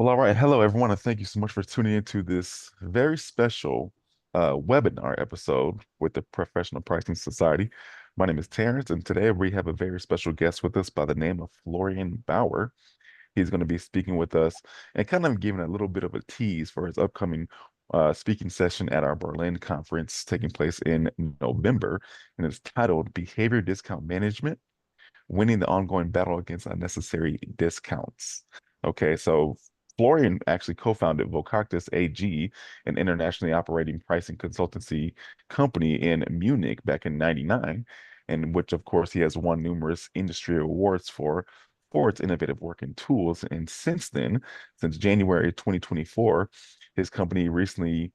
Well, all right. Hello, everyone, and thank you so much for tuning into this very special webinar episode with the Professional Pricing Society. My name is Terrence, and today we have a very special guest with us by the name of Florian Bauer. He's going to be speaking with us and kind of giving a little bit of a tease for his upcoming speaking session at our Berlin conference taking place in November, and it's titled Behavior Discount Management: Winning the Ongoing Battle Against Unnecessary Discounts. Okay, so Florian actually co-founded Vocatus AG, an internationally operating pricing consultancy company in Munich back in '99, and which of course he has won numerous industry awards for its innovative work and tools. And since then, since January 2024, his company recently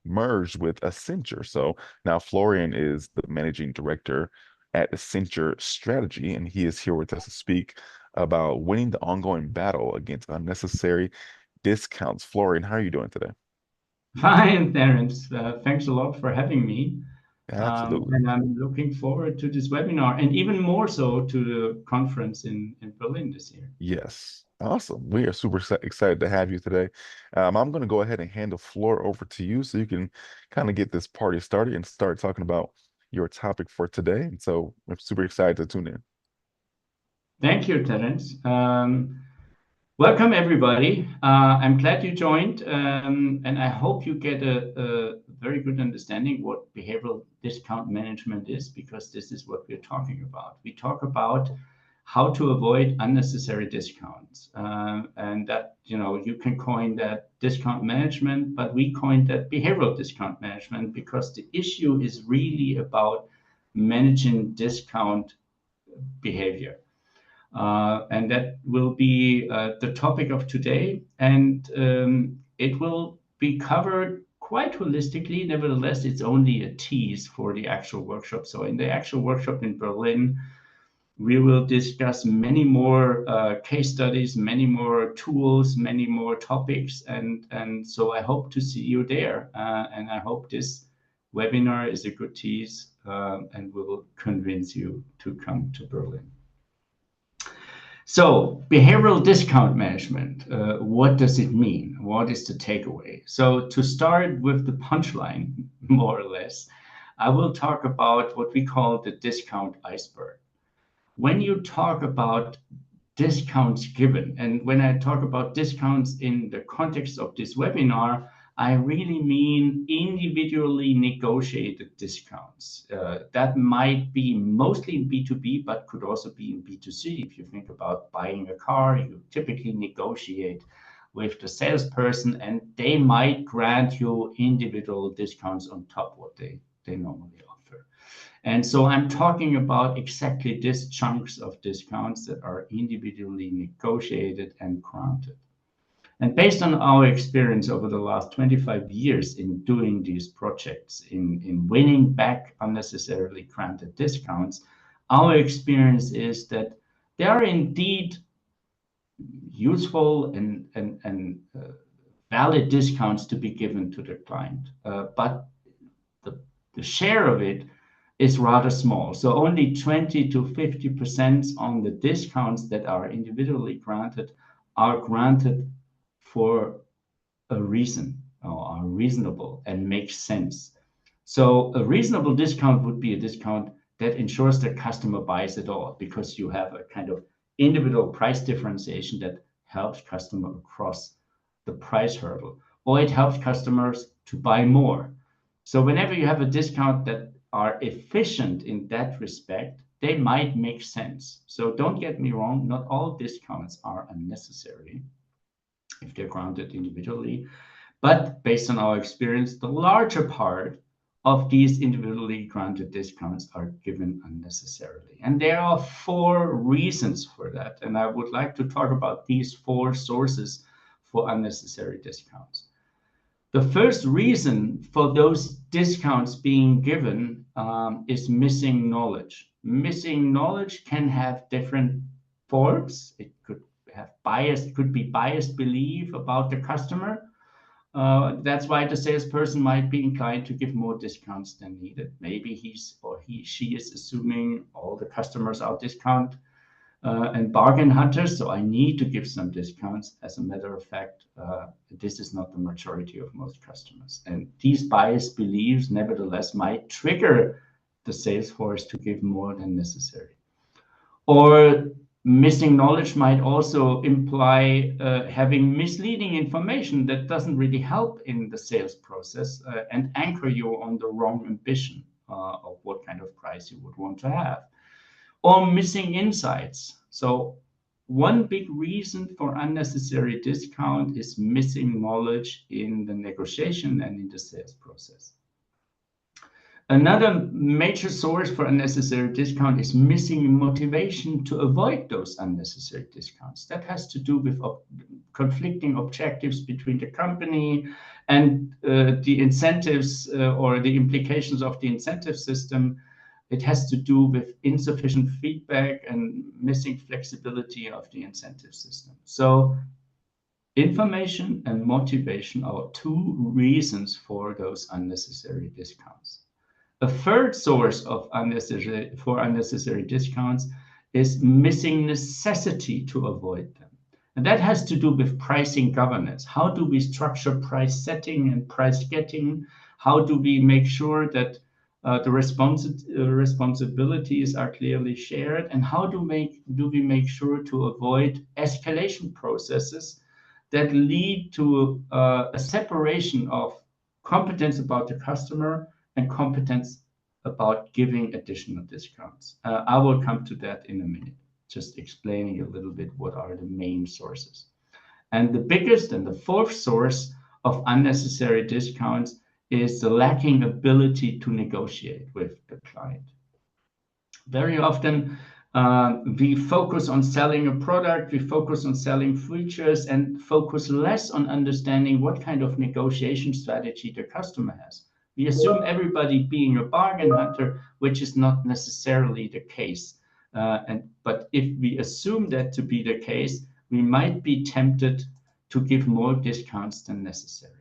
merged with Accenture. So now Florian is the managing director at Accenture Strategy, and he is here with us to speak about winning the ongoing battle against unnecessary discounts. Florian, how are you doing today? Fine, Terence. Thanks a lot for having me. Absolutely. And I'm looking forward to this webinar and even more so to the conference in Berlin this year. Yes. Awesome. We are super excited to have you today. I'm going to go ahead and hand the floor over to you so you can kind of get this party started and start talking about your topic for today. And so I'm super excited to tune in. Thank you, Terence. Welcome, everybody. I'm glad you joined, and I hope you get a very good understanding what behavioral discount management is, because this is what we're talking about. We talk about how to avoid unnecessary discounts, and that you can coin that discount management, but we coined that behavioral discount management because the issue is really about managing discount behavior. And that will be the topic of today. And it will be covered quite holistically. Nevertheless, it's only a tease for the actual workshop. So in the actual workshop in Berlin, we will discuss many more case studies, many more tools, many more topics. And so I hope to see you there. And I hope this webinar is a good tease and will convince you to come to Berlin. So behavioral discount management, what does it mean? What is the takeaway? So to start with the punchline, more or less, I will talk about what we call the discount iceberg. When you talk about discounts given, and when I talk about discounts in the context of this webinar, I really mean individually negotiated discounts. That might be mostly in B2B, but could also be in B2C. If you think about buying a car, you typically negotiate with the salesperson, and they might grant you individual discounts on top of what they normally offer. And so I'm talking about exactly these chunks of discounts that are individually negotiated and granted. And based on our experience over the last 25 years in doing these projects, in winning back unnecessarily granted discounts, our experience is that they are indeed useful and valid discounts to be given to the client. But the share of it is rather small. So only 20 to 50% on the discounts that are individually granted are granted for a reason or are reasonable and make sense. So a reasonable discount would be a discount that ensures the customer buys it all because you have a kind of individual price differentiation that helps customer across the price hurdle, or it helps customers to buy more. So whenever you have a discount that are efficient in that respect, they might make sense. So don't get me wrong, not all discounts are unnecessary if they're granted individually. But based on our experience, the larger part of these individually granted discounts are given unnecessarily. And there are four reasons for that. And I would like to talk about these four sources for unnecessary discounts. The first reason for those discounts being given is missing knowledge. Missing knowledge can have different forms. It could have bias, it could be biased belief about the customer. That's why the salesperson might be inclined to give more discounts than needed. Maybe she is assuming all the customers are discount and bargain hunters, so I need to give some discounts. As a matter of fact, this is not the majority of most customers. And these biased beliefs, nevertheless, might trigger the sales force to give more than necessary. Or missing knowledge might also imply having misleading information that doesn't really help in the sales process and anchor you on the wrong ambition of what kind of price you would want to have. Or missing insights. So one big reason for unnecessary discount is missing knowledge in the negotiation and in the sales process. Another major source for unnecessary discount is missing motivation to avoid those unnecessary discounts. That has to do with conflicting objectives between the company and the incentives or the implications of the incentive system. It has to do with insufficient feedback and missing flexibility of the incentive system. So information and motivation are two reasons for those unnecessary discounts. A third source of unnecessary discounts is missing necessity to avoid them. And that has to do with pricing governance. How do we structure price setting and price getting? How do we make sure that the responsibilities are clearly shared? And how do we make sure to avoid escalation processes that lead to a separation of competence about the customer and competence about giving additional discounts? I will come to that in a minute, just explaining a little bit what are the main sources. And the biggest and the fourth source of unnecessary discounts is the lacking ability to negotiate with the client. Very often, we focus on selling a product, we focus on selling features, and focus less on understanding what kind of negotiation strategy the customer has. We assume everybody being a bargain hunter, which is not necessarily the case. But if we assume that to be the case, we might be tempted to give more discounts than necessary.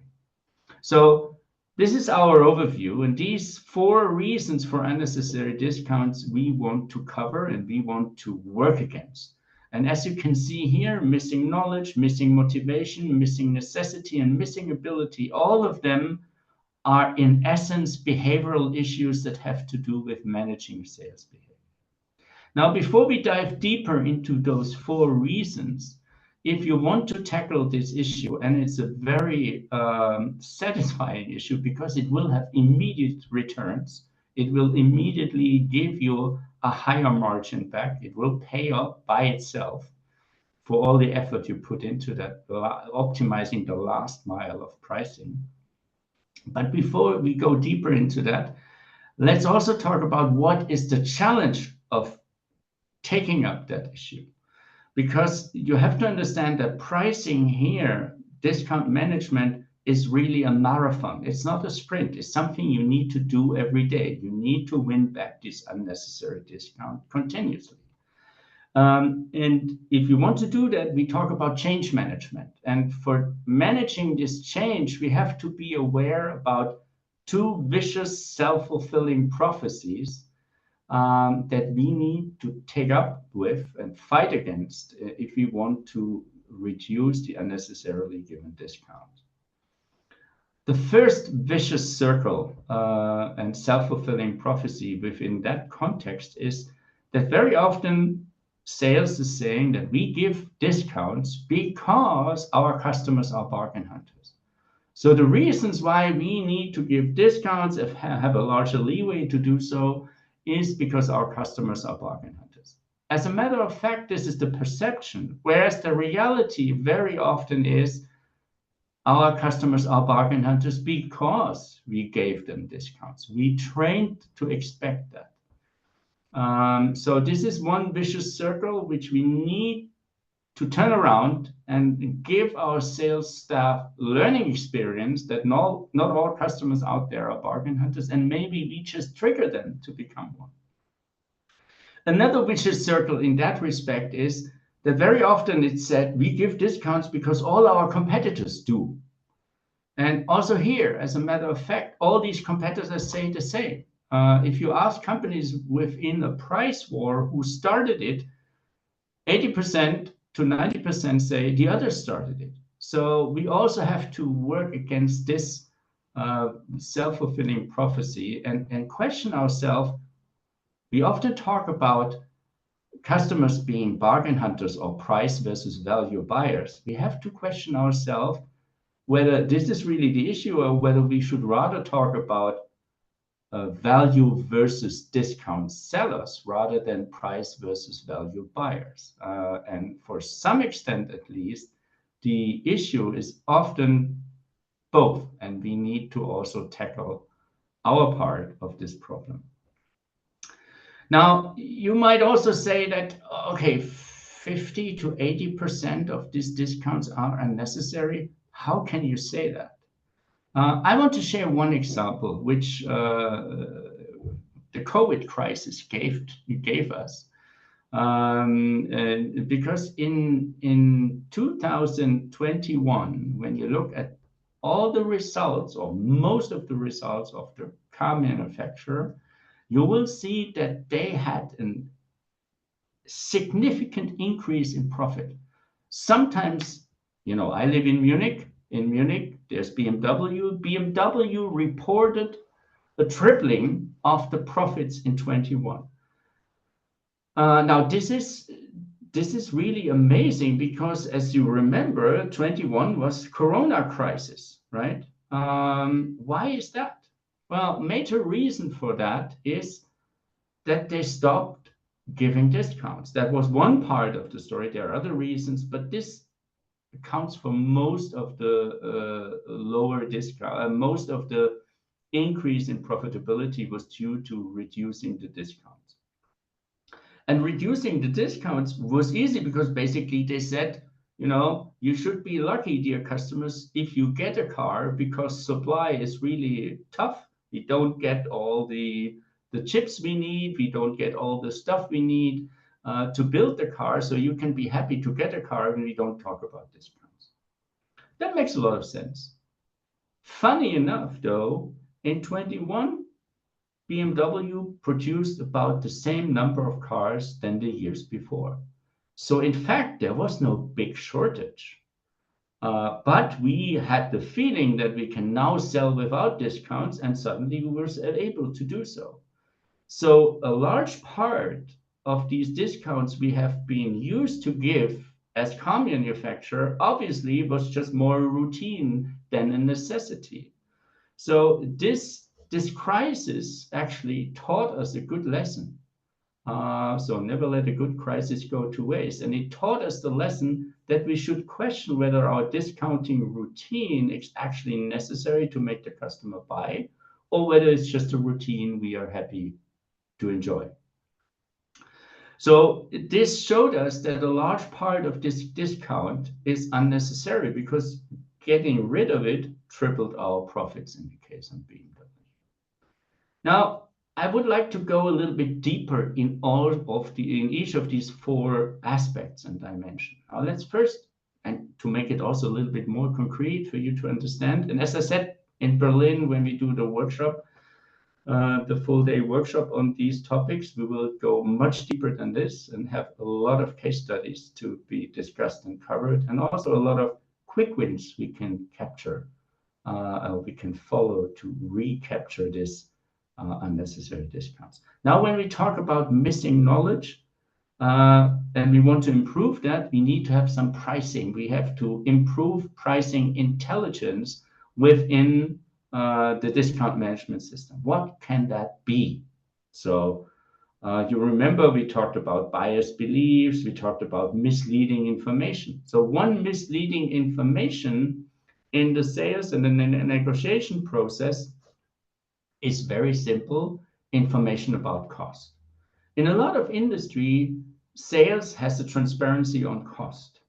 So this is our overview, and these 4 reasons for unnecessary discounts we want to cover and we want to work against. And as you can see here, missing knowledge, missing motivation, missing necessity, and missing ability, all of them are in essence behavioral issues that have to do with managing sales behavior. Now, before we dive deeper into those 4 reasons, if you want to tackle this issue, and it's a very satisfying issue because it will have immediate returns, it will immediately give you a higher margin back, it will pay off by itself for all the effort you put into that, optimizing the last mile of pricing. But before we go deeper into that, let's also talk about what is the challenge of taking up that issue. Because you have to understand that pricing here, discount management, is really a marathon. It's not a sprint. It's something you need to do every day. You need to win back this unnecessary discount continuously. And if you want to do that, we talk about change management. And for managing this change, we have to be aware about 2 vicious self-fulfilling prophecies that we need to take up with and fight against if we want to reduce the unnecessarily given discount. The first vicious circle and self-fulfilling prophecy within that context is that very often sales is saying that we give discounts because our customers are bargain hunters. So the reasons why we need to give discounts, have a larger leeway to do so, is because our customers are bargain hunters. As a matter of fact, this is the perception, whereas the reality very often is our customers are bargain hunters because we gave them discounts. We trained to expect that. So this is one vicious circle which we need to turn around and give our sales staff learning experience that not all customers out there are bargain hunters, and maybe we just trigger them to become one. Another vicious circle in that respect is that very often it's said we give discounts because all our competitors do. And also here, as a matter of fact, all these competitors say the same. If you ask companies within a price war who started it, 80% to 90% say the others started it. So we also have to work against this self-fulfilling prophecy and question ourselves. We often talk about customers being bargain hunters or price versus value buyers. We have to question ourselves whether this is really the issue or whether we should rather talk about value versus discount sellers rather than price versus value buyers. And for some extent, at least, the issue is often both, and we need to also tackle our part of this problem. Now, you might also say that, okay, 50 to 80% of these discounts are unnecessary. How can you say that? I want to share one example, which the COVID crisis gave us. Because in 2021, when you look at all the results or most of the results of the car manufacturer, you will see that they had a significant increase in profit. Sometimes, I live in Munich. In Munich, there's BMW. BMW reported a tripling of the profits in 21. Now, this is really amazing because, as you remember, 21 was Corona crisis, right? Why is that? Well, major reason for that is that they stopped giving discounts. That was one part of the story. There are other reasons, but this accounts for most of the lower discount. Most of the increase in profitability was due to reducing the discounts. And reducing the discounts was easy because basically they said, you should be lucky, dear customers, if you get a car because supply is really tough. We don't get all the chips we need. We don't get all the stuff we need to build the car. So you can be happy to get a car when we don't talk about discounts. That makes a lot of sense. Funny enough, though, in 21, BMW produced about the same number of cars than the years before. So in fact, there was no big shortage. But we had the feeling that we can now sell without discounts, and suddenly we were able to do so. So a large part of these discounts we have been used to give as car manufacturer obviously was just more routine than a necessity. So this crisis actually taught us a good lesson. So never let a good crisis go to waste. And it taught us the lesson that we should question whether our discounting routine is actually necessary to make the customer buy, or whether it's just a routine we are happy to enjoy. So this showed us that a large part of this discount is unnecessary because getting rid of it tripled our profits in the case of BMW. Now, I would like to go a little bit deeper in each of these four aspects and dimensions. Now, let's first, and to make it also a little bit more concrete for you to understand, and as I said in Berlin when we do the workshop, the full-day workshop on these topics, we will go much deeper than this and have a lot of case studies to be discussed and covered, and also a lot of quick wins we can capture, we can follow to recapture this unnecessary discounts. Now, when we talk about missing knowledge and we want to improve that, we need to have some pricing. We have to improve pricing intelligence within the discount management system. What can that be? So you remember we talked about bias beliefs, we talked about misleading information. So one misleading information in the sales and the negotiation process is very simple information about cost. In a lot of industry, sales has a transparency on cost.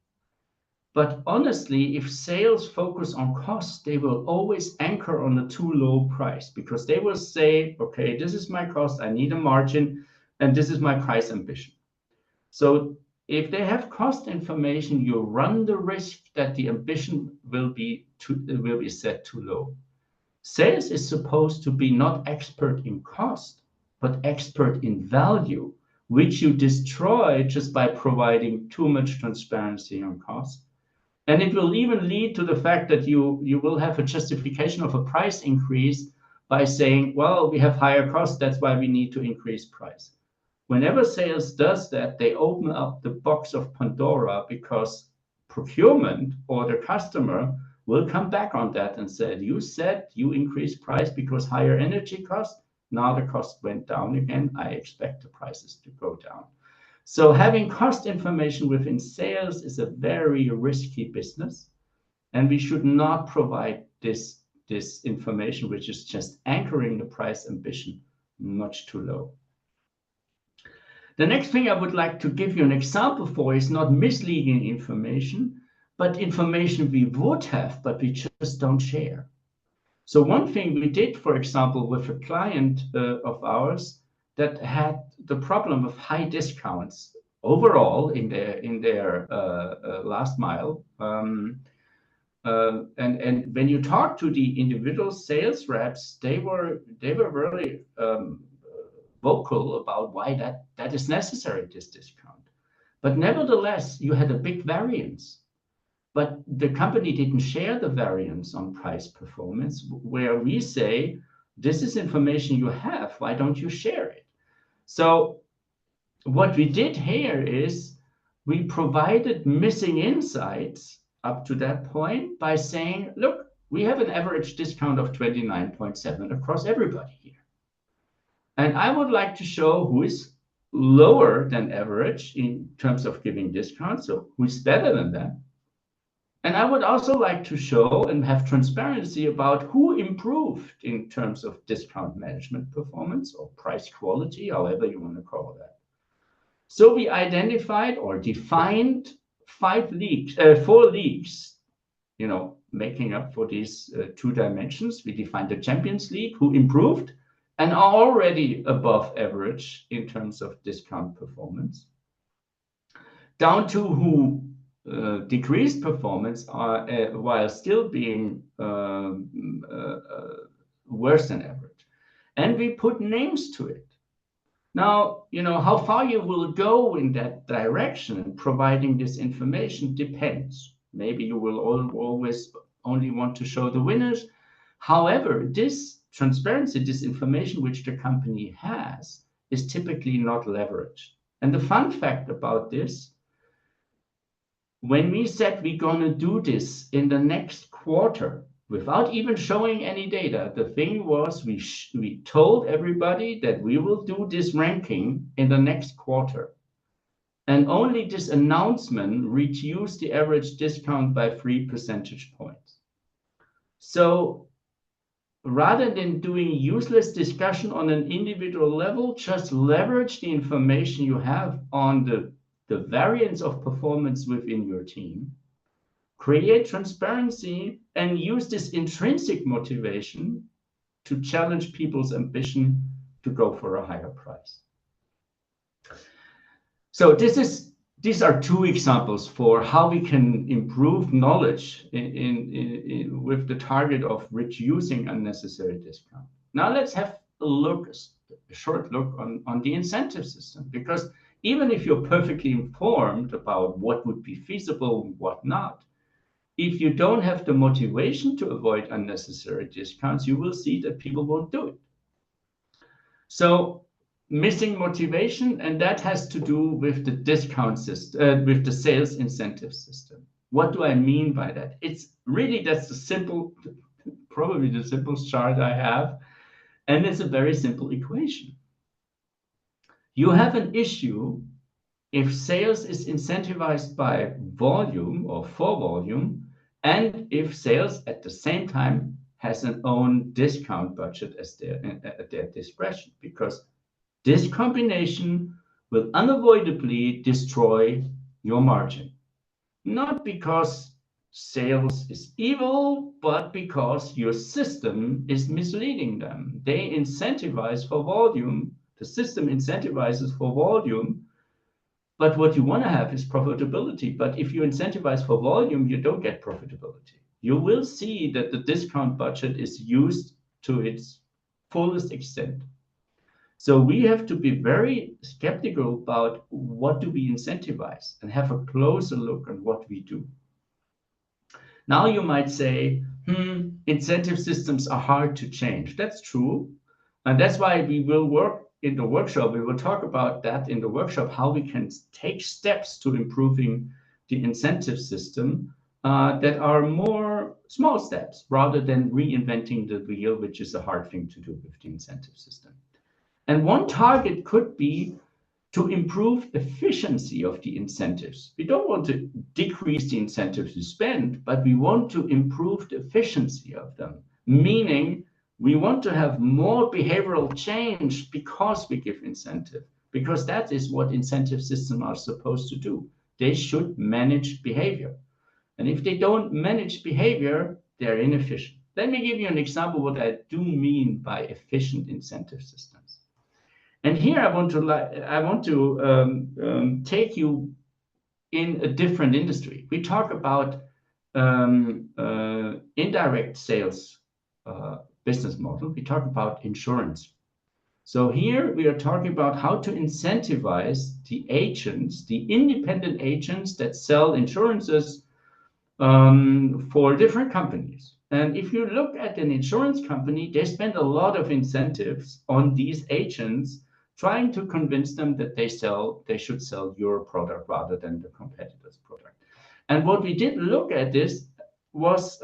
But honestly, if sales focus on cost, they will always anchor on a too low price because they will say, okay, this is my cost, I need a margin, and this is my price ambition. So if they have cost information, you run the risk that the ambition will be set too low. Sales is supposed to be not expert in cost, but expert in value. which you destroy just by providing too much transparency on cost. And it will even lead to the fact that you will have a justification of a price increase by saying, well, we have higher costs, that's why we need to increase price. Whenever sales does that, they open up the box of Pandora, because procurement or the customer will come back on that and said, you said you increased price because higher energy costs. Now the cost went down again. I expect the prices to go down. So having cost information within sales is a very risky business, and we should not provide this information, which is just anchoring the price ambition much too low. The next thing I would like to give you an example for is not misleading information, but information we would have, but we just don't share. So one thing we did, for example, with a client of ours that had the problem of high discounts overall in their last mile. And when you talk to the individual sales reps, they were really vocal about why that is necessary, this discount. But nevertheless, you had a big variance. But the company didn't share the variance on price performance, where we say, this is information you have, why don't you share it? So what we did here is we provided missing insights up to that point by saying, look, we have an average discount of 29.7 across everybody here. And I would like to show who is lower than average in terms of giving discounts, so who's better than that. And I would also like to show and have transparency about who improved in terms of discount management performance or price quality, however you want to call that. So we identified or defined 4 leagues, making up for these 2 dimensions. We defined the Champions League, who improved and are already above average in terms of discount performance, down to who decreased performance while still being worse than average. And we put names to it. Now, how far you will go in that direction, providing this information, depends. Maybe you will always only want to show the winners. However, this transparency, this information which the company has, is typically not leveraged. And the fun fact about this, when we said we're going to do this in the next quarter, without even showing any data, the thing was we told everybody that we will do this ranking in the next quarter. And only this announcement reduced the average discount by 3 percentage points. So rather than doing useless discussion on an individual level, just leverage the information you have on the variance of performance within your team, create transparency, and use this intrinsic motivation to challenge people's ambition to go for a higher price. So these are 2 examples for how we can improve knowledge with the target of reducing unnecessary discount. Now let's have a short look on the incentive system, because even if you're perfectly informed about what would be feasible and what not, if you don't have the motivation to avoid unnecessary discounts, you will see that people won't do it. So missing motivation, and that has to do with the discount system, with the sales incentive system. What do I mean by that? It's really, that's probably the simplest chart I have, and it's a very simple equation. You have an issue if sales is incentivized by volume or for volume, and if sales at the same time has an own discount budget at their discretion, because this combination will unavoidably destroy your margin. Not because sales is evil, but because your system is misleading them. They incentivize for volume. The system incentivizes for volume, but what you want to have is profitability. But if you incentivize for volume, you don't get profitability. You will see that the discount budget is used to its fullest extent. So we have to be very skeptical about what do we incentivize and have a closer look on what we do. Now you might say, incentive systems are hard to change. That's true. And that's why we will work in the workshop. We will talk about that in the workshop, how we can take steps to improving the incentive system that are more small steps rather than reinventing the wheel, which is a hard thing to do with the incentive system. And one target could be to improve efficiency of the incentives. We don't want to decrease the incentives we spend, but we want to improve the efficiency of them, meaning we want to have more behavioral change because we give incentive, because that is what incentive systems are supposed to do. They should manage behavior. And if they don't manage behavior, they're inefficient. Let me give you an example what I do mean by efficient incentive systems. And here I want to take you in a different industry. We talk about indirect sales business model. We talk about insurance. So here we are talking about how to incentivize the agents, the independent agents that sell insurances for different companies. And if you look at an insurance company, they spend a lot of incentives on these agents, trying to convince them that they should sell your product rather than the competitor's product. And what we did look at this was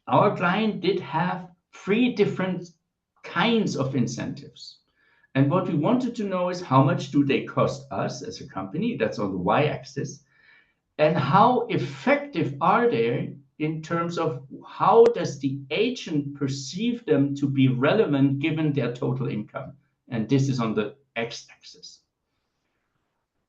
our client did have 3 different kinds of incentives. And what we wanted to know is how much do they cost us as a company? That's on the y-axis. And how effective are they in terms of how does the agent perceive them to be relevant given their total income? And this is on the x-axis.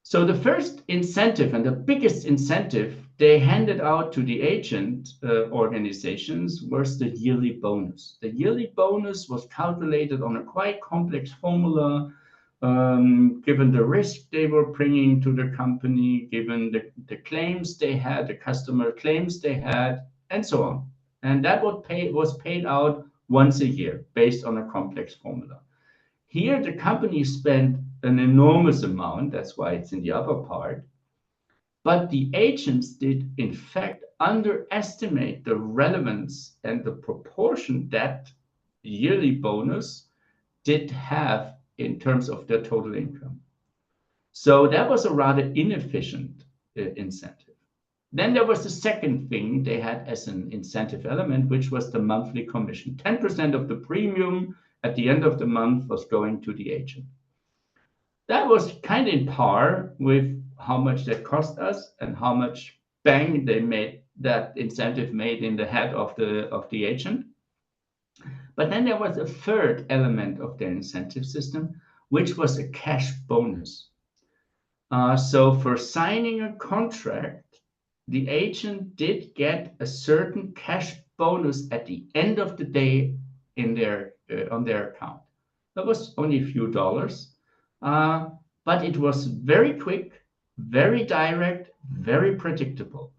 So the first incentive and the biggest incentive they handed out to the agent organizations was the yearly bonus. The yearly bonus was calculated on a quite complex formula, given the risk they were bringing to the company, given the claims they had, the customer claims they had, and so on. And that was paid out once a year based on a complex formula. Here, the company spent an enormous amount. That's why it's in the upper part. But the agents did, in fact, underestimate the relevance and the proportion that yearly bonus did have in terms of their total income. So that was a rather inefficient incentive. Then there was the second thing they had as an incentive element, which was the monthly commission. 10% of the premium at the end of the month was going to the agent. That was kind of in par with how much that cost us and how much bang they made, that incentive made in the head of the agent. But then there was a third element of their incentive system, which was a cash bonus. So for signing a contract, the agent did get a certain cash bonus at the end of the day in on their account. That was only a few dollars, but it was very quick, very direct, very predictable.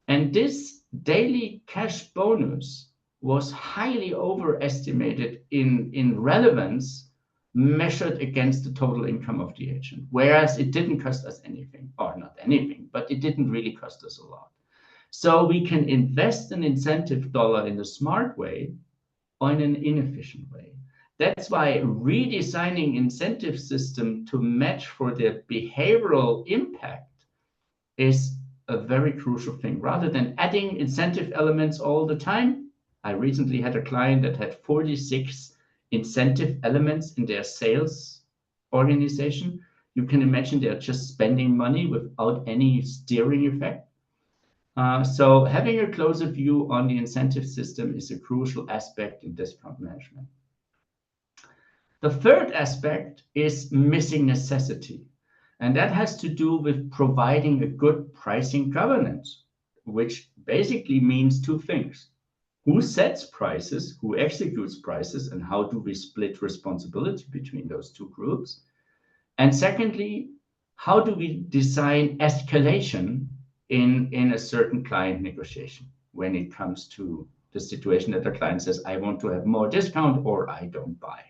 And this daily cash bonus was highly overestimated in relevance measured against the total income of the agent, whereas it didn't cost us anything, or not anything, but it didn't really cost us a lot. So we can invest an incentive dollar in a smart way or in an inefficient way. That's why redesigning incentive system to match for their behavioral impact is a very crucial thing. Rather than adding incentive elements all the time, I recently had a client that had 46 incentive elements in their sales organization. You can imagine they're just spending money without any steering effect. So having a closer view on the incentive system is a crucial aspect in discount management. The third aspect is missing necessity. And that has to do with providing a good pricing governance, which basically means 2 things. Who sets prices, who executes prices, and how do we split responsibility between those 2 groups? And secondly, how do we design escalation in a certain client negotiation when it comes to the situation that the client says, I want to have more discount or I don't buy.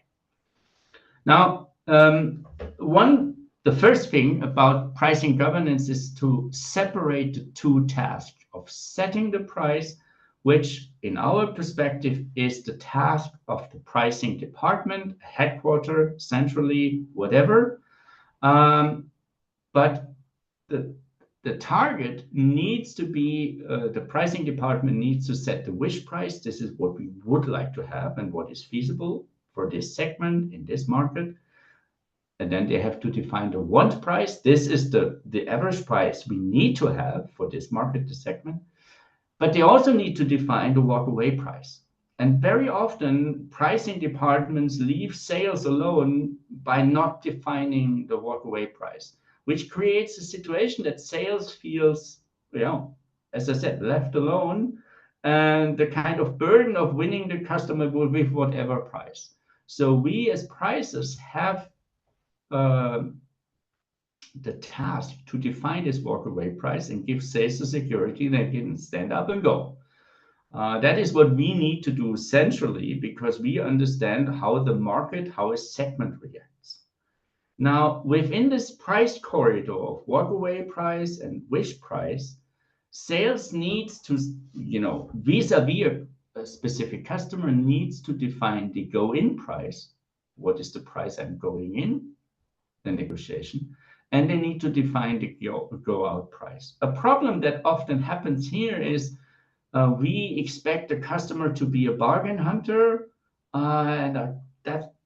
Now, the first thing about pricing governance is to separate the two tasks of setting the price, which in our perspective is the task of the pricing department, headquarter, centrally, whatever. But the target needs to be, the pricing department needs to set the wish price. This is what we would like to have and what is feasible for this segment in this market. And then they have to define the want price. This is the average price we need to have for this market, this segment. But they also need to define the walk-away price. And very often, pricing departments leave sales alone by not defining the walk-away price, which creates a situation that sales feels, as I said, left alone, and the kind of burden of winning the customer with whatever price. So we as pricers have the task to define this walk-away price and give sales the security they can stand up and go. That is what we need to do centrally because we understand how the market, how a segment reacts. Now, within this price corridor of walk-away price and wish price, sales needs to, vis-a-vis a specific customer needs to define the go-in price. What is the price I'm going in? The negotiation, and they need to define the go-out price. A problem that often happens here is we expect the customer to be a bargain hunter, and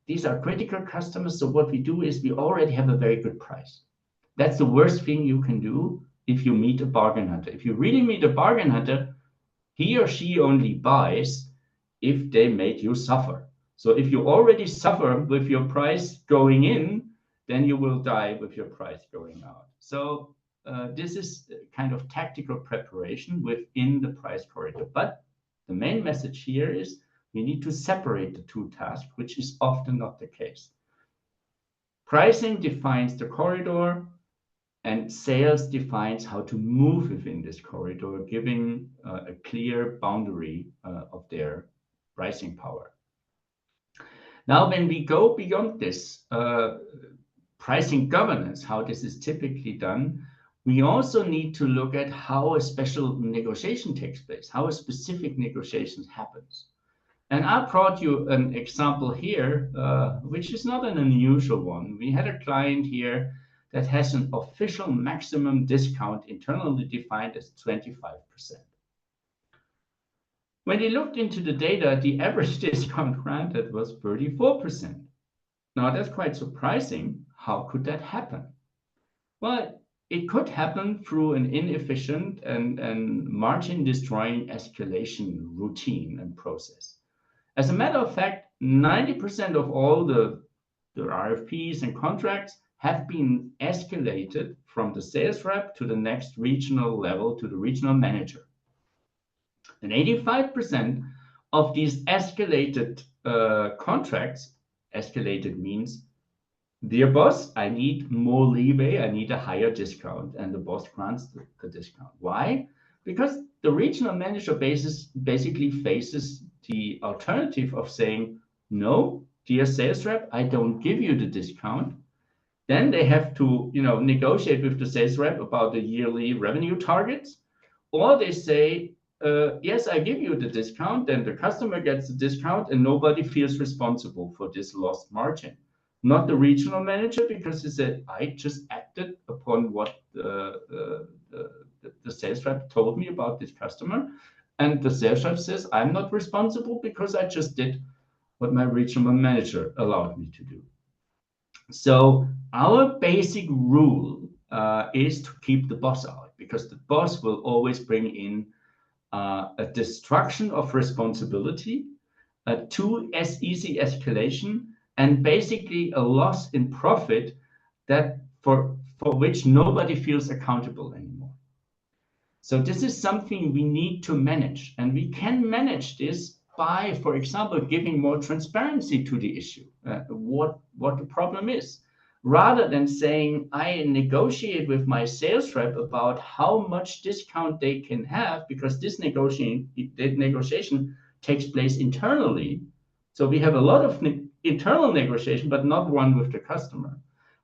these are critical customers. So what we do is we already have a very good price. That's the worst thing you can do if you meet a bargain hunter. If you really meet a bargain hunter, he or she only buys if they make you suffer. So if you already suffer with your price going in, then you will die with your price going out. So this is kind of tactical preparation within the price corridor. But the main message here is we need to separate the two tasks, which is often not the case. Pricing defines the corridor, and sales defines how to move within this corridor, giving a clear boundary of their pricing power. Now, when we go beyond this pricing governance, how this is typically done, we also need to look at how a special negotiation takes place, how a specific negotiation happens. And I brought you an example here, which is not an unusual one. We had a client here that has an official maximum discount internally defined as 25%. When they looked into the data, the average discount granted was 34%. Now that's quite surprising. How could that happen? Well, it could happen through an inefficient and margin-destroying escalation routine and process. As a matter of fact, 90% of all the RFPs and contracts have been escalated from the sales rep to the next regional level, to the regional manager. And 85% of these escalated contracts, escalated means, dear boss, I need more leeway, I need a higher discount, and the boss grants the discount. Why? Because the regional manager basically faces the alternative of saying, no, dear sales rep, I don't give you the discount. Then they have to, negotiate with the sales rep about the yearly revenue targets, or they say, yes, I give you the discount, then the customer gets the discount and nobody feels responsible for this lost margin. Not the regional manager, because he said, I just acted upon what the sales rep told me about this customer. And the sales rep says, I'm not responsible because I just did what my regional manager allowed me to do. So our basic rule is to keep the boss out, because the boss will always bring in a destruction of responsibility, a too easy escalation, and basically a loss in profit that for which nobody feels accountable anymore. So this is something we need to manage, and we can manage this by, for example, giving more transparency to the issue, what the problem is, rather than saying I negotiate with my sales rep about how much discount they can have, because this negotiation takes place internally. So we have a lot of internal negotiation, but not one with the customer.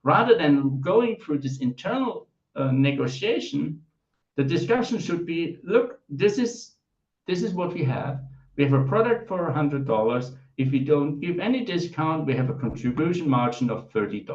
Rather than going through this internal negotiation, the discussion should be, look, this is what we have. We have a product for $100. If we don't give any discount, we have a contribution margin of $30.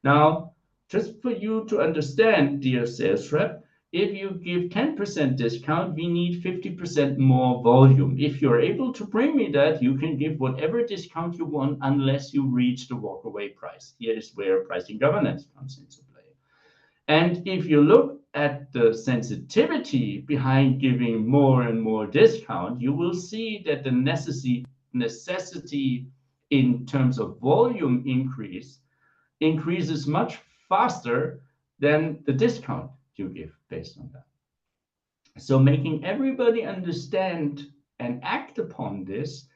Now, just for you to understand, dear sales rep, if you give 10% discount, we need 50% more volume. If you're able to bring me that, you can give whatever discount you want unless you reach the walkaway price. Here is where pricing governance comes into play. And if you look at the sensitivity behind giving more and more discount, you will see that the necessity in terms of volume increases much faster than the discount you give based on that. So making everybody understand and act upon this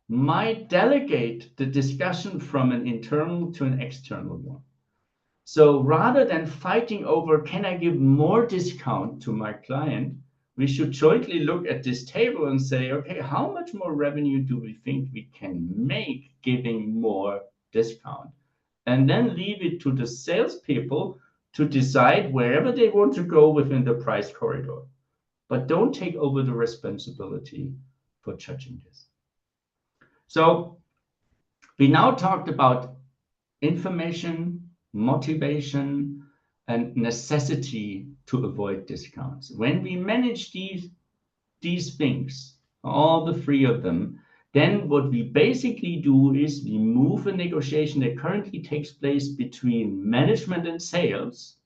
might delegate the discussion from an internal to an external one. So rather than fighting over, can I give more discount to my client, we should jointly look at this table and say, okay, how much more revenue do we think we can make giving more discount? And then leave it to the salespeople to decide wherever they want to go within the price corridor. But don't take over the responsibility for judging this. So we now talked about information, motivation, and necessity to avoid discounts. When we manage these things, all the three of them, then what we basically do is we move a negotiation that currently takes place between management and sales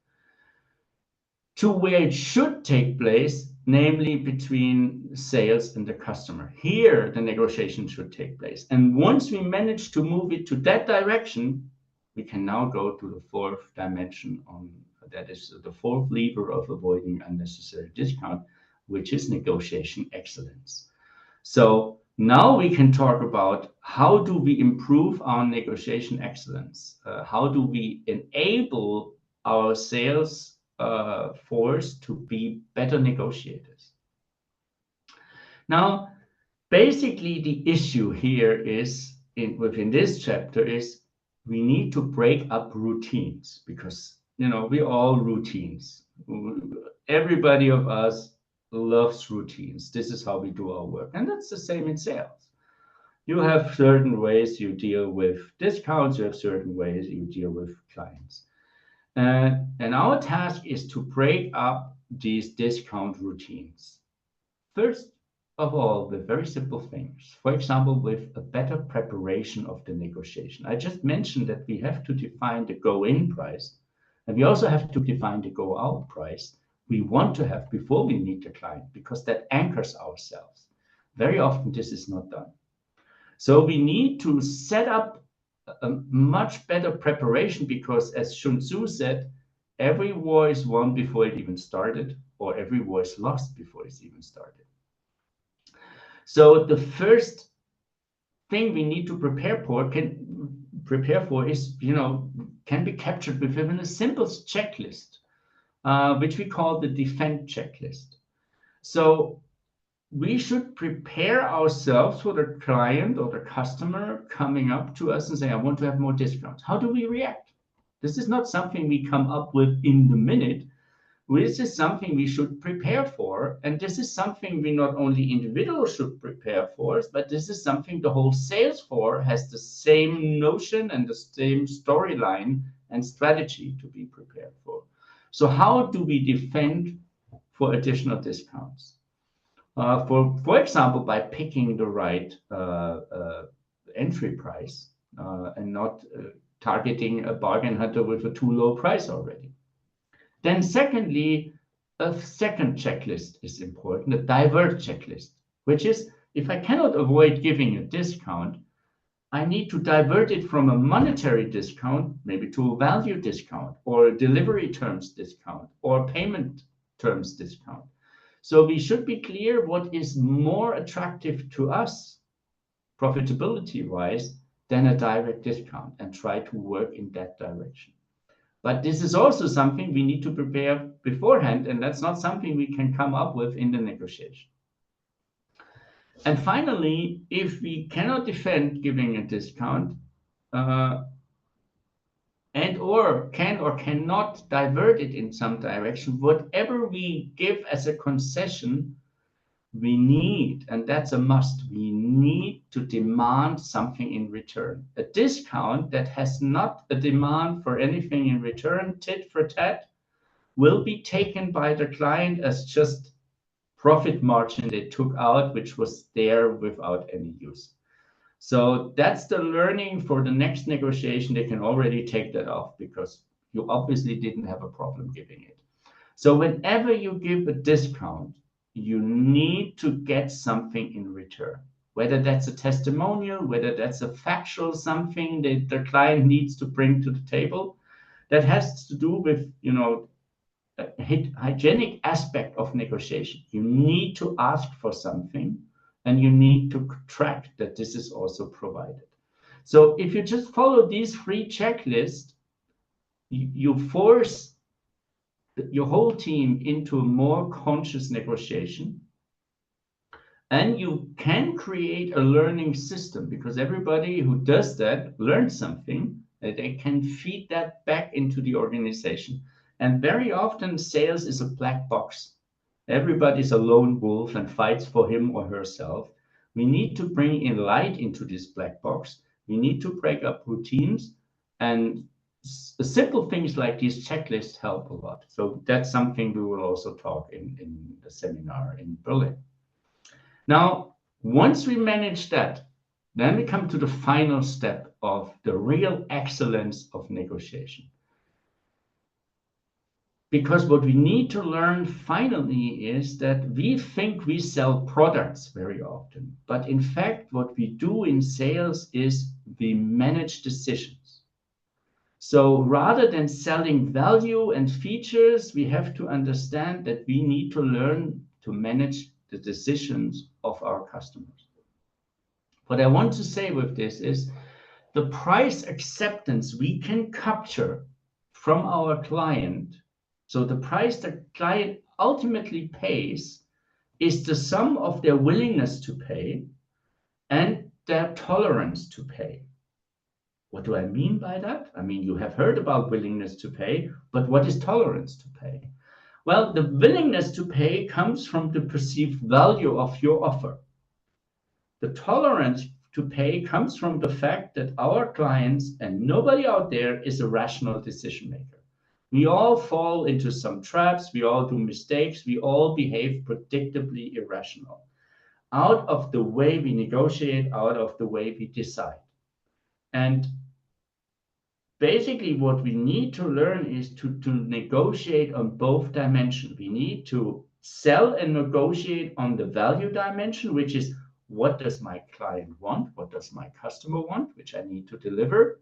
to where it should take place, namely between sales and the customer. Here, the negotiation should take place. And once we manage to move it to that direction, we can now go to the fourth dimension that is the fourth lever of avoiding unnecessary discount, which is negotiation excellence. So now we can talk about how do we improve our negotiation excellence? How do we enable our sales force to be better negotiators? Now, basically the issue here is, within this chapter, is we need to break up routines because, we all routines. Everybody of us loves routines. This is how we do our work. And that's the same in sales. You have certain ways you deal with discounts. You have certain ways you deal with clients. And our task is to break up these discount routines. First of all, with very simple things. For example, with a better preparation of the negotiation. I just mentioned that we have to define the go-in price, and we also have to define the go-out price we want to have before we meet the client, because that anchors ourselves. Very often this is not done. So we need to set up a much better preparation because, as Sun Tzu said, every war is won before it even started, or every war is lost before it's even started. So the first thing we need to prepare for is, can be captured within a simple checklist, which we call the defend checklist. So we should prepare ourselves for the client or the customer coming up to us and say, I want to have more discounts. How do we react? This is not something we come up with in the minute. This is something we should prepare for. And this is something we not only individuals should prepare for, but this is something the whole sales force has the same notion and the same storyline and strategy to be prepared for. So how do we defend for additional discounts? For example, by picking the right entry price and not targeting a bargain hunter with a too low price already. Then secondly, a second checklist is important, a divert checklist, which is if I cannot avoid giving a discount, I need to divert it from a monetary discount, maybe to a value discount or a delivery terms discount or payment terms discount. So we should be clear what is more attractive to us profitability-wise than a direct discount and try to work in that direction. But this is also something we need to prepare beforehand, and that's not something we can come up with in the negotiation. And finally, if we cannot defend giving a discount, and or cannot divert it in some direction, whatever we give as a concession, we need, and that's a must, we need to demand something in return. A discount that has not a demand for anything in return, tit for tat, will be taken by the client as just profit margin they took out, which was there without any use. So that's the learning for the next negotiation. They can already take that off because you obviously didn't have a problem giving it. So whenever you give a discount, you need to get something in return, whether that's a testimonial, whether that's a factual something that the client needs to bring to the table. That has to do with, a hygienic aspect of negotiation. You need to ask for something and you need to track that this is also provided. So if you just follow these three checklists, you force your whole team into a more conscious negotiation. And you can create a learning system because everybody who does that learns something that they can feed that back into the organization. And very often, sales is a black box. Everybody's a lone wolf and fights for him or herself. We need to bring in light into this black box. We need to break up routines, and simple things like these checklists help a lot. So that's something we will also talk in the seminar in Berlin. Now, once we manage that, then we come to the final step of the real excellence of negotiation. Because what we need to learn finally is that we think we sell products very often, but in fact, what we do in sales is we manage decisions. So rather than selling value and features, we have to understand that we need to learn to manage the decisions of our customers. What I want to say with this is the price acceptance we can capture from our client. So the price the client ultimately pays is the sum of their willingness to pay and their tolerance to pay. What do I mean by that? I mean, you have heard about willingness to pay, but what is tolerance to pay? Well, the willingness to pay comes from the perceived value of your offer. The tolerance to pay comes from the fact that our clients and nobody out there is a rational decision maker. We all fall into some traps, we all do mistakes, we all behave predictably irrational. Out of the way we negotiate, out of the way we decide. And basically what we need to learn is to negotiate on both dimensions. We need to sell and negotiate on the value dimension, which is what does my client want? What does my customer want, which I need to deliver?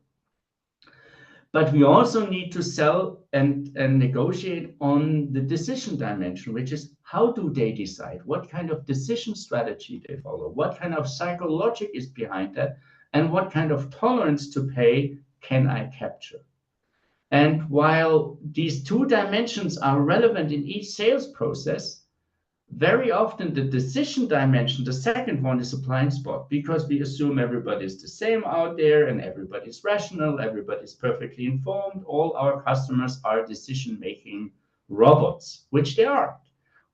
But we also need to sell and negotiate on the decision dimension, which is how do they decide? What kind of decision strategy they follow? What kind of psychologic is behind that? And what kind of tolerance to pay can I capture? And while these two dimensions are relevant in each sales process, very often the decision dimension, the second one, is a blind spot because we assume everybody's the same out there and everybody's rational, everybody's perfectly informed. All our customers are decision-making robots, which they aren't.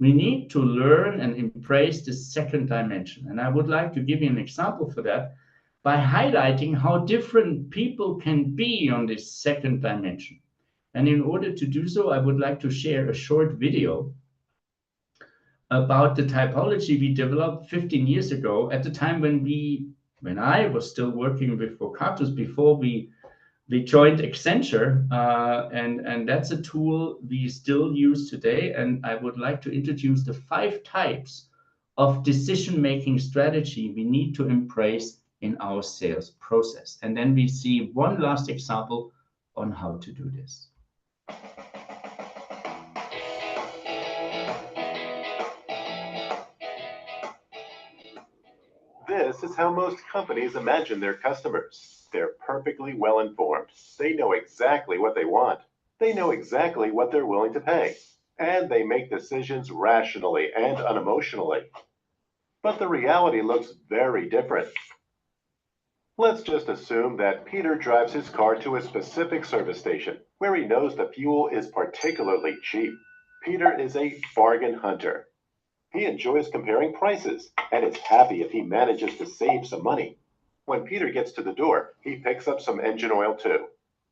We need to learn and embrace the second dimension. And I would like to give you an example for that by highlighting how different people can be on this second dimension. And in order to do so, I would like to share a short video about the typology we developed 15 years ago at the time when I was still working with Vocatus before we joined Accenture, and that's a tool we still use today. And I would like to introduce the 5 types of decision-making strategy we need to embrace in our sales process. And then we see one last example on how to do this. This is how most companies imagine their customers. They're perfectly well informed. They know exactly what they want. They know exactly what they're willing to pay. And they make decisions rationally and unemotionally. But the reality looks very different. Let's just assume that Peter drives his car to a specific service station where he knows the fuel is particularly cheap. Peter is a bargain hunter. He enjoys comparing prices and is happy if he manages to save some money. When Peter gets to the door, he picks up some engine oil too.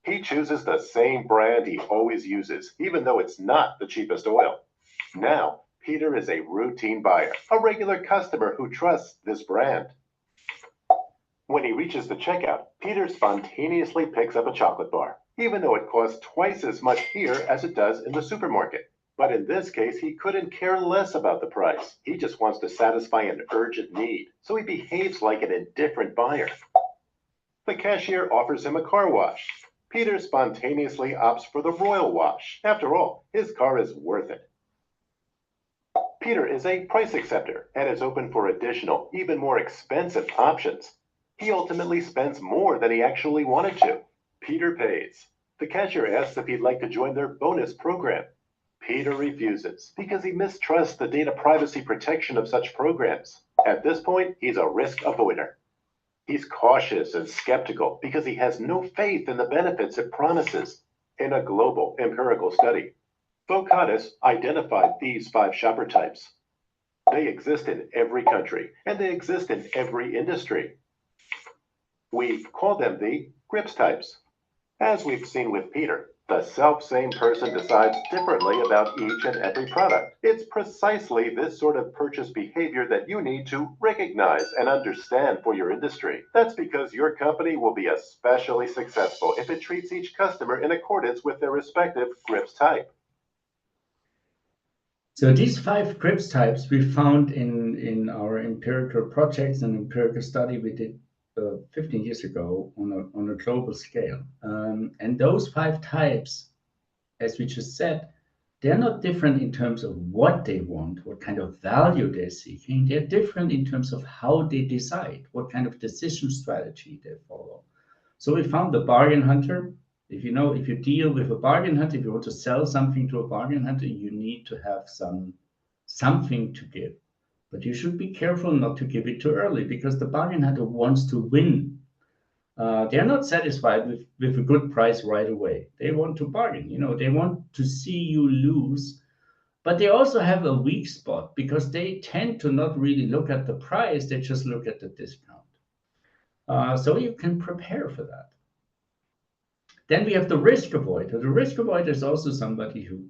He chooses the same brand he always uses, even though it's not the cheapest oil. Now, Peter is a routine buyer, a regular customer who trusts this brand. When he reaches the checkout, Peter spontaneously picks up a chocolate bar, even though it costs twice as much here as it does in the supermarket. But in this case, he couldn't care less about the price. He just wants to satisfy an urgent need, so he behaves like an indifferent buyer. The cashier offers him a car wash. Peter spontaneously opts for the royal wash. After all, his car is worth it. Peter is a price acceptor and is open for additional, even more expensive options. He ultimately spends more than he actually wanted to. Peter pays. The cashier asks if he'd like to join their bonus program. Peter refuses because he mistrusts the data privacy protection of such programs. At this point, he's a risk avoider. He's cautious and skeptical because he has no faith in the benefits it promises. In a global empirical study, Vocatus identified these 5 shopper types. They exist in every country, and they exist in every industry. We call them the grips types. As we've seen with Peter, the self-same person decides differently about each and every product. It's precisely this sort of purchase behavior that you need to recognize and understand for your industry. That's because your company will be especially successful if it treats each customer in accordance with their respective grips type. So these 5 grips types we found in our empirical projects and empirical study we did 15 years ago on a global scale. And those 5 types, as we just said, they're not different in terms of what they want, what kind of value they're seeking. They're different in terms of how they decide, what kind of decision strategy they follow. So we found the bargain hunter. If you deal with a bargain hunter, if you want to sell something to a bargain hunter, you need to have something to give. But you should be careful not to give it too early because the bargain hunter wants to win. They're not satisfied with a good price right away. They want to bargain. They want to see you lose. But they also have a weak spot because they tend to not really look at the price. They just look at the discount. So you can prepare for that. Then we have the risk avoider. The risk avoider is also somebody who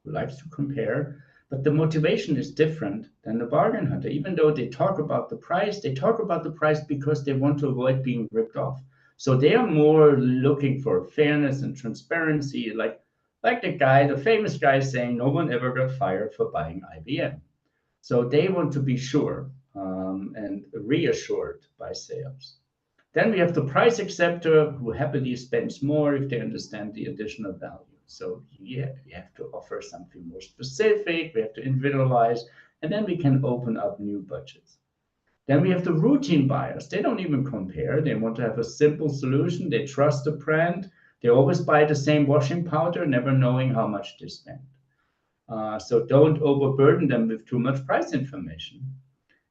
likes to compare. But the motivation is different than the bargain hunter. Even though they talk about the price because they want to avoid being ripped off. So they are more looking for fairness and transparency, like the famous guy saying no one ever got fired for buying IBM. So they want to be sure and reassured by sales. Then we have the price acceptor who happily spends more if they understand the additional value. So yeah, we have to offer something more specific, we have to individualize, and then we can open up new budgets. Then we have the routine buyers. They don't even compare. They want to have a simple solution. They trust the brand. They always buy the same washing powder, never knowing how much they spend. So don't overburden them with too much price information.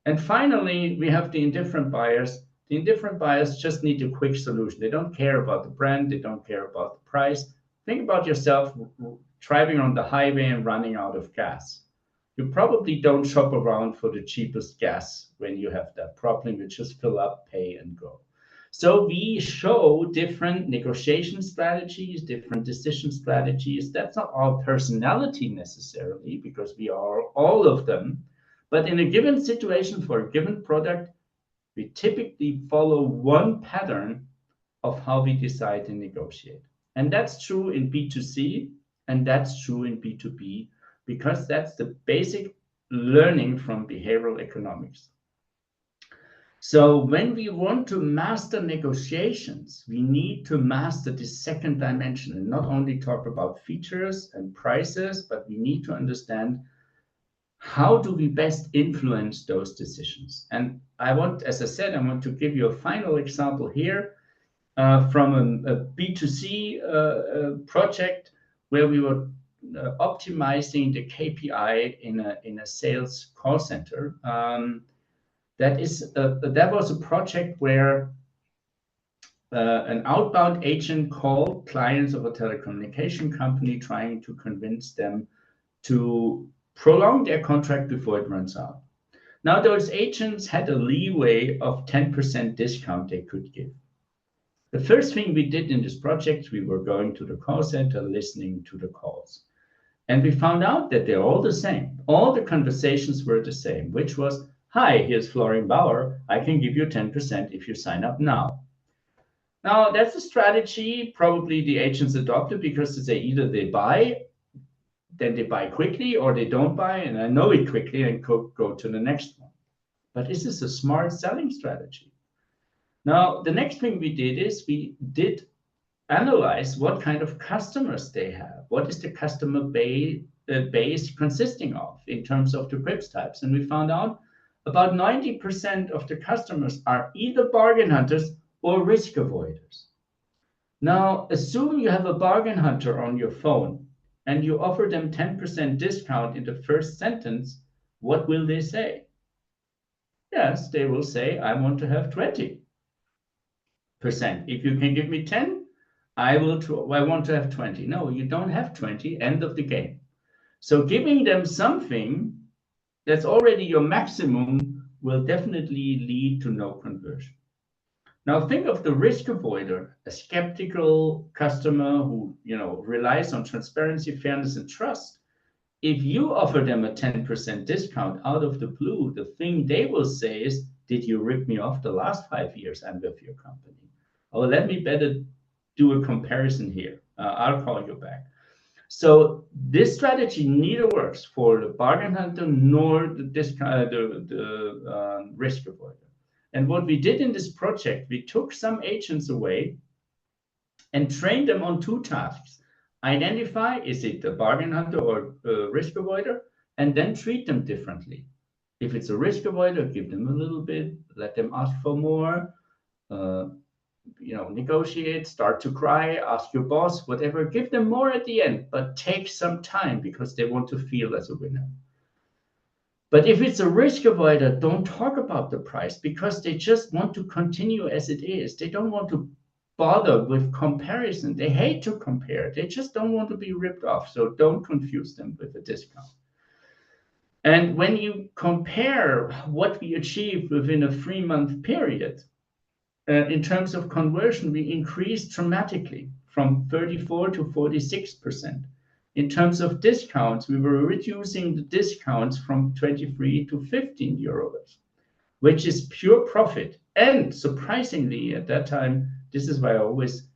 And finally, we have the indifferent buyers. The indifferent buyers just need a quick solution. They don't care about the brand. They don't care about the price. Think about yourself driving on the highway and running out of gas. You probably don't shop around for the cheapest gas when you have that problem. You just fill up, pay, and go. So we show different negotiation strategies, different decision strategies. That's not our personality necessarily, because we are all of them. But in a given situation for a given product, we typically follow one pattern of how we decide and negotiate. And that's true in B2C, and that's true in B2B, because that's the basic learning from behavioral economics. So when we want to master negotiations, we need to master the second dimension and not only talk about features and prices, but we need to understand how do we best influence those decisions. And as I said, I want to give you a final example here. From a B2C project where we were optimizing the KPI in a sales call center. That was a project where an outbound agent called clients of a telecommunication company trying to convince them to prolong their contract before it runs out. Now, those agents had a leeway of 10% discount they could give. The first thing we did in this project, we were going to the call center, listening to the calls. And we found out that they're all the same. All the conversations were the same, which was, hi, here's Florian Bauer. I can give you 10% if you sign up now. Now, that's a strategy probably the agents adopted because they say either they buy, then they buy quickly, or they don't buy, and I know it quickly and go to the next one. But is this a smart selling strategy? Now, the next thing we did is we did analyze what kind of customers they have. What is the customer base consisting of in terms of the grips types? And we found out about 90% of the customers are either bargain hunters or risk avoiders. Now, assume you have a bargain hunter on your phone and you offer them 10% discount in the first sentence. What will they say? Yes, they will say, I want to have 20%. If you can give me 10, I want to have 20. No, you don't have 20, end of the game. So giving them something that's already your maximum will definitely lead to no conversion. Now think of the risk avoider, a skeptical customer who relies on transparency, fairness, and trust. If you offer them a 10% discount out of the blue, the thing they will say is, did you rip me off the last 5 years I'm with your company? Oh, let me better do a comparison here. I'll call you back. So this strategy neither works for the bargain hunter nor the discount, the risk avoider. And what we did in this project, we took some agents away and trained them on 2 tasks. Identify, is it a bargain hunter or a risk avoider? And then treat them differently. If it's a risk avoider, give them a little bit, let them ask for more, negotiate, start to cry, ask your boss, whatever, give them more at the end, but take some time because they want to feel as a winner. But if it's a risk avoider, don't talk about the price because they just want to continue as it is. They don't want to bother with comparison. They hate to compare. They just don't want to be ripped off. So don't confuse them with a discount. And when you compare what we achieved within a 3-month period, in terms of conversion, we increased dramatically from 34 to 46%. In terms of discounts, we were reducing the discounts from 23 to 15 euros, which is pure profit. And surprisingly, at that time, this is why I always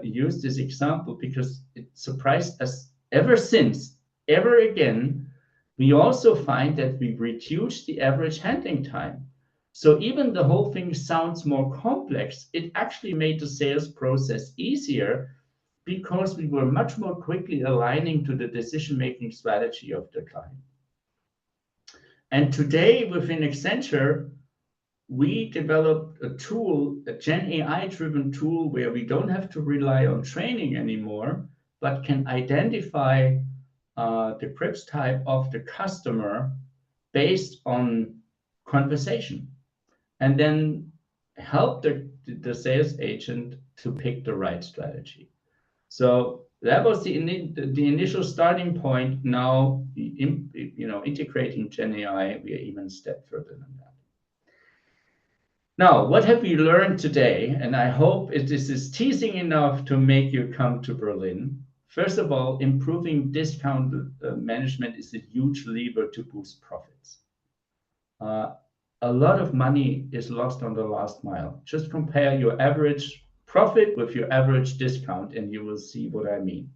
use this example, because it surprised us ever since, ever again. We also find that we reduced the average handling time. So even the whole thing sounds more complex, it actually made the sales process easier because we were much more quickly aligning to the decision-making strategy of the client. And today within Accenture, we developed a tool, a Gen AI-driven tool where we don't have to rely on training anymore, but can identify the grips type of the customer based on conversation, and then help the sales agent to pick the right strategy. So that was the initial starting point. Now, integrating Gen AI, we are even a step further than that. Now, what have we learned today? And I hope this is teasing enough to make you come to Berlin. First of all, improving discount management is a huge lever to boost profits. A lot of money is lost on the last mile. Just compare your average profit with your average discount, and you will see what I mean.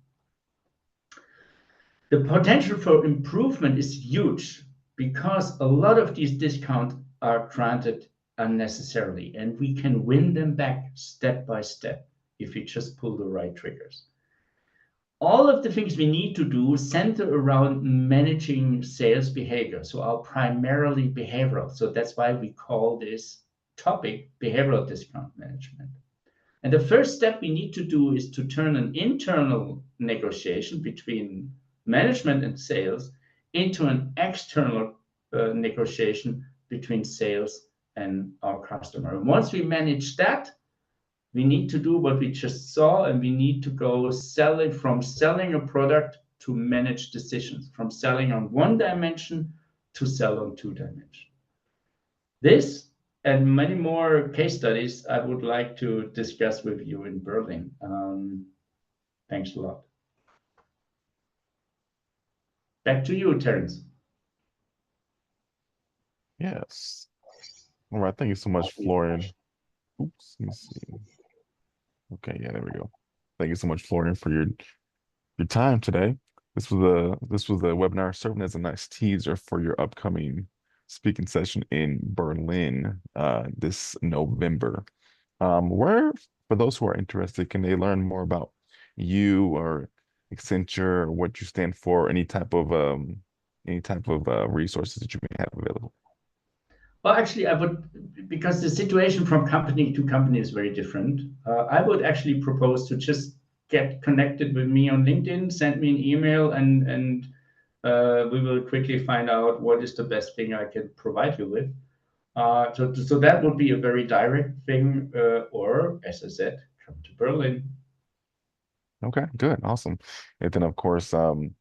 The potential for improvement is huge because a lot of these discounts are granted unnecessarily, and we can win them back step by step if we just pull the right triggers. All of the things we need to do center around managing sales behavior. So are primarily behavioral. So that's why we call this topic behavioral discount management. And the first step we need to do is to turn an internal negotiation between management and sales into an external negotiation between sales and our customer. And once we manage that, we need to do what we just saw, and we need to go from selling a product to manage decisions, from selling on one dimension to sell on two dimensions. This and many more case studies I would like to discuss with you in Berlin. Thanks a lot. Back to you, Terence. Yes. All right. Thank you so much, Florian. Oops. Let me see. Okay. Yeah, there we go. Thank you so much, Florian, for your time today. This was a webinar serving as a nice teaser for your upcoming speaking session in Berlin this November. Where, for those who are interested, can they learn more about you or Accenture, or what you stand for, any type of resources that you may have available? Well, actually, I would, because the situation from company to company is very different. I would actually propose to just get connected with me on LinkedIn, send me an email, and we will quickly find out what is the best thing I can provide you with. So that would be a very direct thing, or as I said, come to Berlin. Okay, good, awesome. And then, of course, for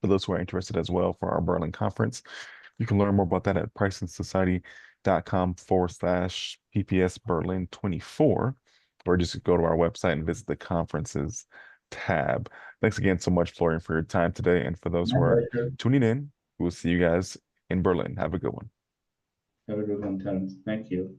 those who are interested as well for our Berlin conference, you can learn more about that at pricingsociety.com/PPS Berlin 24, or just go to our website and visit the conferences tab. Thanks again so much, Florian, for your time today. And for those My who are pleasure. tuning in, we'll see you guys in Berlin. Have a good one. Have a good one, Terence. Thank you.